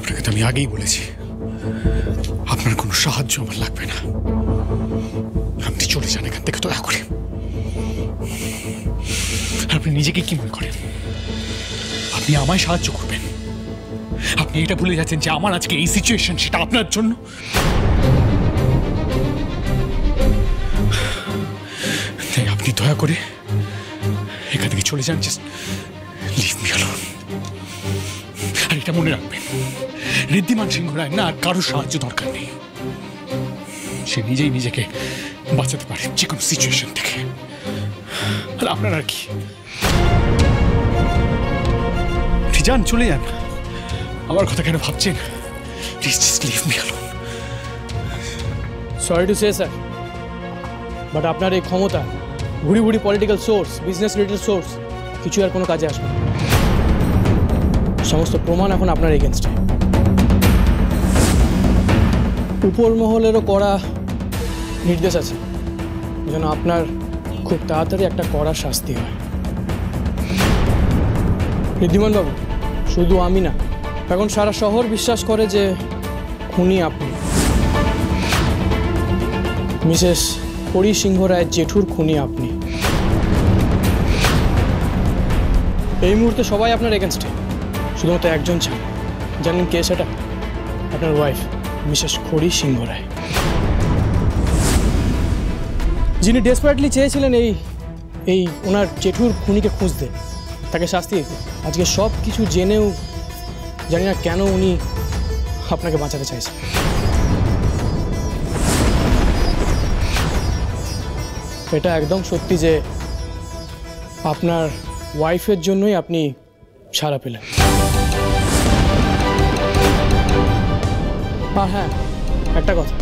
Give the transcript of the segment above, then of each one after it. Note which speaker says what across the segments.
Speaker 1: আপনাকে তো আমি আগেই বলেছি আপনার কোনো সাহায্য আমার লাগবে না। আপনি চলে যান এখান থেকে দয়া করে। আপনি নিজেকে কি মনে করেন আপনি আমায় সাহায্য করবেন? আপনি এটা ভুলে যাচ্ছেন যে আমার আজকে এই সিচুয়েশন সেটা আপনার জন্য। তাই আপনি দয়া করে এখান থেকে চলে যান। Just leave me alone. আর এটা মনে রাখবেন, ঋদ্ধিমান সিংহ রায় না আর কারো সাহায্য দরকার নেই। সে নিজেই নিজেকে বাঁচাতে পারে যে কোনো সিচুয়েশন থেকে। আর আপনার আর কি? যান, চলে যান। আমার কথা কেন ভাবছেন? Please just leave me alone.
Speaker 2: Sorry to say sir, but আপনার এই ক্ষমতা, ঘুরি ঘুরি political source, business related source কিছু আর কোনো কাজে আসবে না। সমস্ত প্রমাণ এখন আপনার এগেনস্টে। উপর মহলেরও কড়া নির্দেশ আছে যেন আপনার খুব তাড়াতাড়ি একটা কড়া শাস্তি হয়। ঋদ্ধিমান বাবু, শুধু আমি না, এখন সারা শহর বিশ্বাস করে যে খুনি আপনি। মিসেস হরি সিংহ রায়ের জেঠুর খুনি আপনি। এই মুহূর্তে সবাই আপনার এগেনস্টে, শুধুমাত্র একজন ছাড়া। জানেন কে সেটা? আপনার ওয়াইফ মিসেস হরি সিংহ রায়, যিনি ডেসপারেটলি চেয়েছিলেন এই ওনার জেঠুর খুনিকে খুঁজতে, তাকে শাস্তি দিতে। আজকে সব কিছু জেনেও জানি না কেন উনি আপনাকে বাঁচাতে চাইছেন। এটা একদম সত্যি যে আপনার ওয়াইফের জন্যই আপনি ছাড়া পেলেন। আর হ্যাঁ, একটা কথা,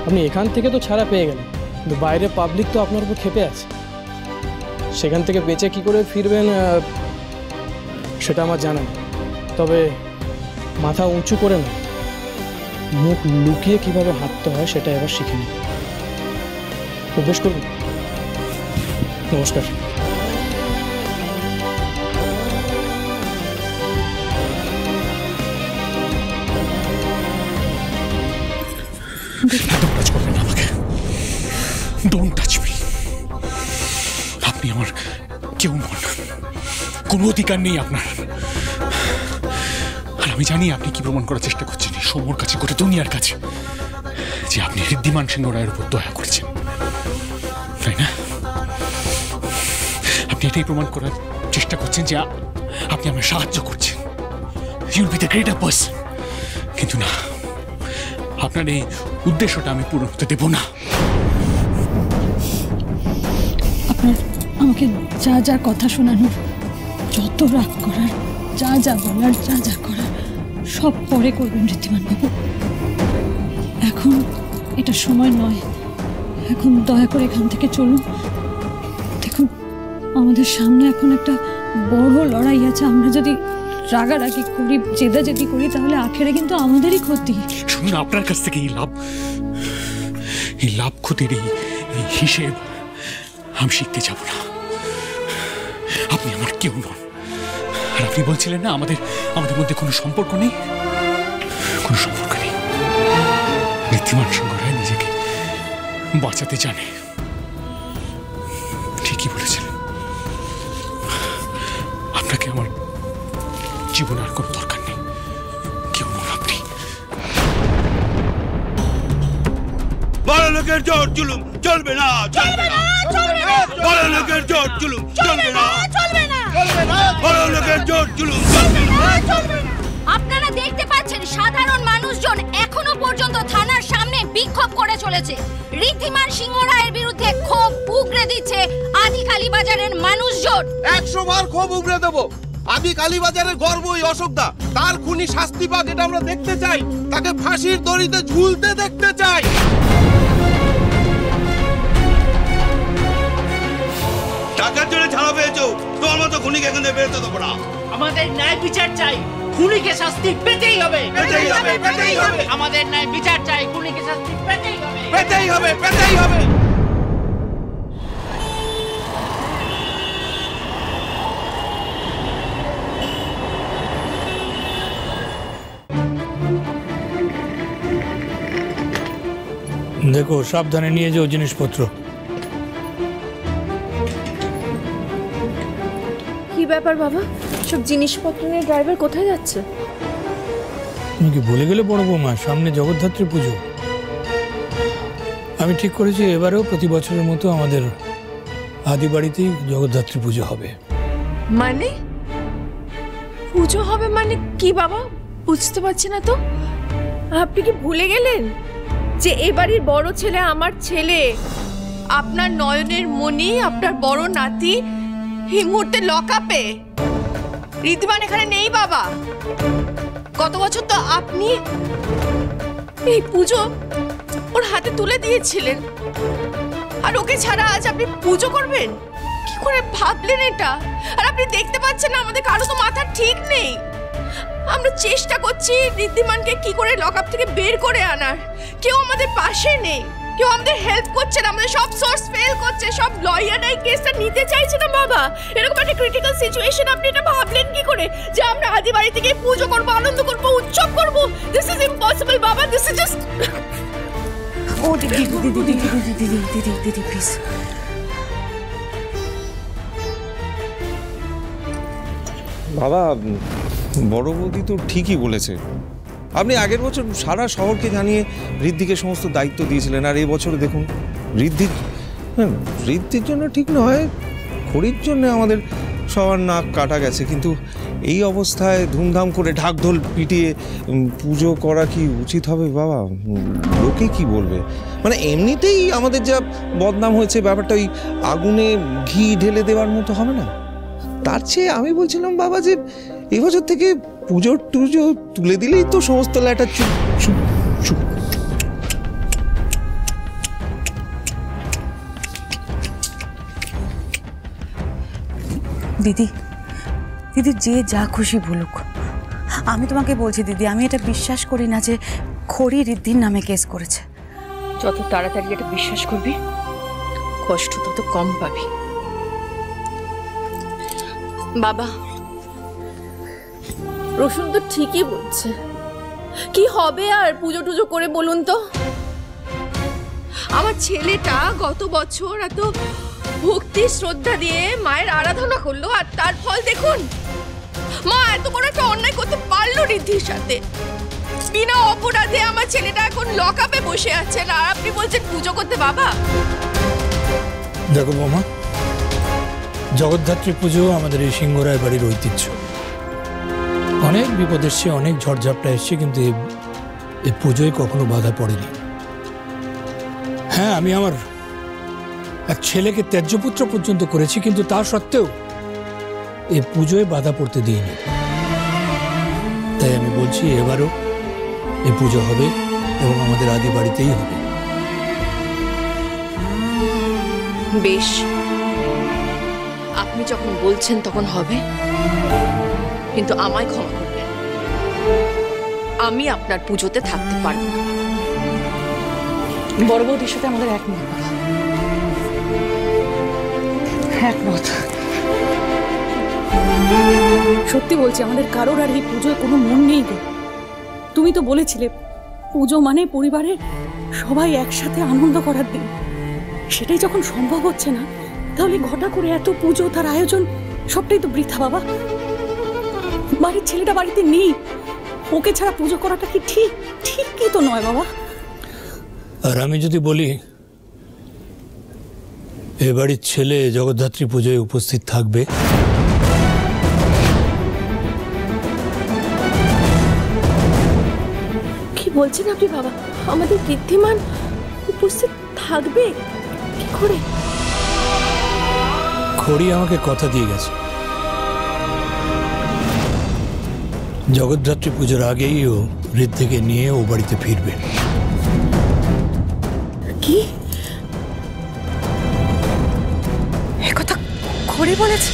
Speaker 2: আপনি এখান থেকে তো ছাড়া পেয়ে গেলেন, কিন্তু বাইরে পাবলিক তো আপনার উপর ক্ষেপে আছে। সেখান থেকে বেঁচে কি করে ফিরবেন সেটা আমার জানা নেই। তবে মাথা উঁচু করে না, মুখ লুকিয়ে কিভাবে হাঁটতে হয় সেটা এবার শিখে নিন। প্রবেশ করুন। নমস্কার।
Speaker 1: Don't touch me. আপনি আমার কেউ নন, কোনো অধিকার নেই আপনার। আর আমি জানি আপনি কি প্রমাণ করার চেষ্টা করছেন এই সমর কাছে, গোটা দুনিয়ার কাছে, যে আপনি ঋদ্ধিমান সিংহ রায়ের উপর দয়া করেছেন, তাই না? আপনি এটাই প্রমাণ করার চেষ্টা করছেন যে আপনি আমার সাহায্য করছেন। You will be the greater person. কিন্তু না, আপনার এই উদ্দেশ্যটা আমি পূরণ হতে দেব না।
Speaker 3: আপনার আমাকে যা যা কথা শোনানোর, যত রাগ করার, যা যা বলার, যা যা করার সব পরে করবেন ঋদ্ধিমান বাবু। এখন এটা সময় নয়। এখন দয়া করে এখান থেকে চলুন। দেখুন, আমাদের সামনে এখন একটা বড় লড়াই আছে। আমরা যদি রাগারাগি করি, জেদাজেদি করি, তাহলে আখেরে কিন্তু আমাদেরই ক্ষতি।
Speaker 1: শুনুন, আপনার কাছ থেকে এই লাভ ক্ষতির এই হিসেব আমি শিখতে যাব না। আপনি আমার কেউ নন। আর আপনি বলছিলেন না আমাদের মধ্যে কোনো সম্পর্ক নেই, কোনো সম্পর্ক নেই। ঋদ্ধিমান সিংহ রায় নিজেকে বাঁচাতে জানে, ঠিকই বলেছিলেন। আপনাকে আমার জীবনে আর কোনো দরকার নেই, কেউ নন আপনি।
Speaker 4: বড় লোকের জোর জুলুম চলবে না, চলবে না, চলবে না। বড় লোকের জোর জুলুম চলবে না, চলবে না, চলবে না। বড় লোকের জোর জুলুম চলবে না, চলবে না।
Speaker 5: আপনারা দেখতে পাচ্ছেন সাধারণ মানুষজন এখনো পর্যন্ত থানার সামনে বিক্ষোভ করে চলেছে। ঋদ্ধিমান সিংহ রায়ের বিরুদ্ধে ক্ষোভ উগরে দিচ্ছে আদি কালীবাজারের মানুষজন।
Speaker 4: 100 বার ক্ষোভ উগরে দেবো। আদি কালীবাজারের গর্বই অশোকদা, তার খুনি শাস্তি পাক, এটা আমরা দেখতে চাই। তাকে ফাঁসির দড়িতে ঝুলতে দেখতে চাই। টাকার জন্য ছাড়া পেয়েছো, তোমার মতো খুনিকে এখান থেকে বেরোতে দেবো না।
Speaker 6: আমাদের ন্যায় বিচার চাই, খুনিকে শাস্তি পেতেই হবে,
Speaker 4: পেতেই হবে, পেতেই হবে।
Speaker 6: আমাদের ন্যায় বিচার চাই, খুনিকে শাস্তি পেতেই হবে,
Speaker 4: পেতেই হবে, পেতেই হবে।
Speaker 7: দেখো সাবধানে নিয়ে যাও জিনিসপত্র।
Speaker 8: কি ব্যাপার বাবা, সব জিনিসপত্র নিয়ে ড্রাইভার কোথায় যাচ্ছে?
Speaker 7: তুমি কি ভুলে গেলে বড় বৌমা, সামনে জগদ্ধাত্রী পুজো। আমি ঠিক করেছি এবারেও প্রতি বছরের মতো আমাদের আদি বাড়িতেই জগদ্ধাত্রী পুজো হবে।
Speaker 8: মানে পুজো হবে মানে কি বাবা, বুঝতে পারছি না তো। আপনি কি ভুলে গেলেন যে এ বাড়ির বড় ছেলে আমার ছেলে, আপনার নয়নের মণি, আপনার বড় নাতি এই মুহূর্তে লকআপে। ঋদ্ধিমান এখানে নেই বাবা। গত বছর তো আপনি এই পুজো ওর হাতে তুলে দিয়েছিলেন, আর ওকে ছাড়া আজ আপনি পুজো করবেন? কি করে ভাবলেন এটা? আর আপনি দেখতে পাচ্ছেন না আমাদের কারো তো মাথা ঠিক নেই। আমরা চেষ্টা করছি ঋদ্ধিমানকে কি করে লকআপ থেকে বের করে আনার, কেউ আমাদের পাশে নেই, কেউ আমাদের হেল্প করছে না। আমাদের সব সোর্স ফেল করছে, সব লয়াররাই কেসটা নিতে চাইছে না বাবা। এরকম একটা ক্রিটিক্যাল সিচুয়েশন আপনি এটা ভাবলেন কি করে যে আমরা আদি বাড়ি থেকে পুজো করবো, আনন্দ করবো, উৎসব করবো? দিস ইজ ইম্পসিবল বাবা, দিস ইজ জাস্ট। ও দিদি দিদি দিদি দিদি দিদি দিদি দিদি প্লিজ।
Speaker 9: বাবা, বড় বৌদি তো ঠিকই বলেছে। আপনি আগের বছর সারা শহরকে জানিয়ে ঋদ্ধিকে সমস্ত দায়িত্ব দিয়েছিলেন, আর এবছর দেখুন ঋদ্ধির জন্য ঠিক নয়, খড়ির জন্য আমাদের সবার নাক কাটা গেছে। কিন্তু এই অবস্থায় ধুমধাম করে ঢাকঢোল পিটিয়ে পুজো করা কি উচিত হবে বাবা? লোকে কি বলবে? মানে এমনিতেই আমাদের যা বদনাম হয়েছে, ব্যাপারটা ওই আগুনে ঘি ঢেলে দেওয়ার মতো হবে না? তার চেয়ে আমি বলছিলাম বাবা যে এবছর থেকে পুজো টুজো তুলে দিলেই তো সমস্ত ল্যাটা চুপ চুপ চুপ।
Speaker 10: দিদি দিদি যে যা খুশি বলুক, আমি তোমাকে বলছি দিদি, আমি এটা বিশ্বাস করি না যে খড়ি ঋদ্ধির নামে কেস করেছে।
Speaker 8: যত তাড়াতাড়ি এটা বিশ্বাস করবি, কষ্ট তত কম পাবি বাবা। রসুন তো ঠিকই বলছে, কি হবে আর পুজো টুজো করে বলুন তো? আমার ছেলেটা গত বছর এত ভক্তি শ্রদ্ধা দিয়ে মায়ের আরাধনা করলো, আর তার ফল দেখুন। মা এত বড় একটা অন্যায় করতে পারলো ঋদ্ধির সাথে, বিনা অপরাধে আমার ছেলেটা এখন লকআপে বসে আছে, আর আপনি বলছেন পুজো করতে? বাবা
Speaker 7: দেখো বৌমা, জগদ্ধাত্রী পুজো আমাদের এই সিংহরায় বাড়ির ঐতিহ্য। অনেক বিপদ এসছে, অনেক ঝড়ঝাপটা এসছে, কিন্তু এই পুজোয় কখনো বাধা পড়েনি। হ্যাঁ, আমি আমার এক ছেলেকে ত্যায্যপুত্র পর্যন্ত করেছি, কিন্তু তা সত্ত্বেও এই পুজোয় বাধা পড়তে দিইনি। তাই আমি বলছি এবারও এই পুজো হবে এবং আমাদের আদি বাড়িতেই হবে।
Speaker 8: বেশ, আপনি যখন বলছেন তখন হবে, কিন্তু আমায় ক্ষমা করবেন, আমি আপনার পুজোতে থাকতে পারবো না।
Speaker 10: বড় বৌদির সাথে আমাদের একমত।
Speaker 3: সত্যি বলছি, আমাদের কারোর আর এই পুজোয় কোনো মন নেই গো। তুমি তো বলেছিলে পুজো মানে পরিবারের সবাই একসাথে আনন্দ করার দিন। সেটাই যখন সম্ভব হচ্ছে না, তাহলে ঘটা করে এত পুজো, তার আয়োজন সবটাই তো বৃথা বাবা। বাড়ির ছেলেটা বাড়িতে নেই, ওকে ছাড়া পুজো করাটা কি ঠিক? ঠিক কি তো নয় বাবা।
Speaker 7: আর আমি যদি বলি এ বাড়ির ছেলে জগদ্ধাত্রী পুজোয় উপস্থিত থাকবে,
Speaker 8: কি বলছেন আপনি বাবা? আমাদের ঋদ্ধিমান উপস্থিত থাকবে কি করে?
Speaker 7: খড়ি আমাকে কথা দিয়ে গেছে, জগদ্ধাত্রী পুজোর আগেই ও ঋদ্ধিকে নিয়ে ও বাড়িতে ফিরবে।
Speaker 8: কি
Speaker 10: একথা খড়ি বলেছে?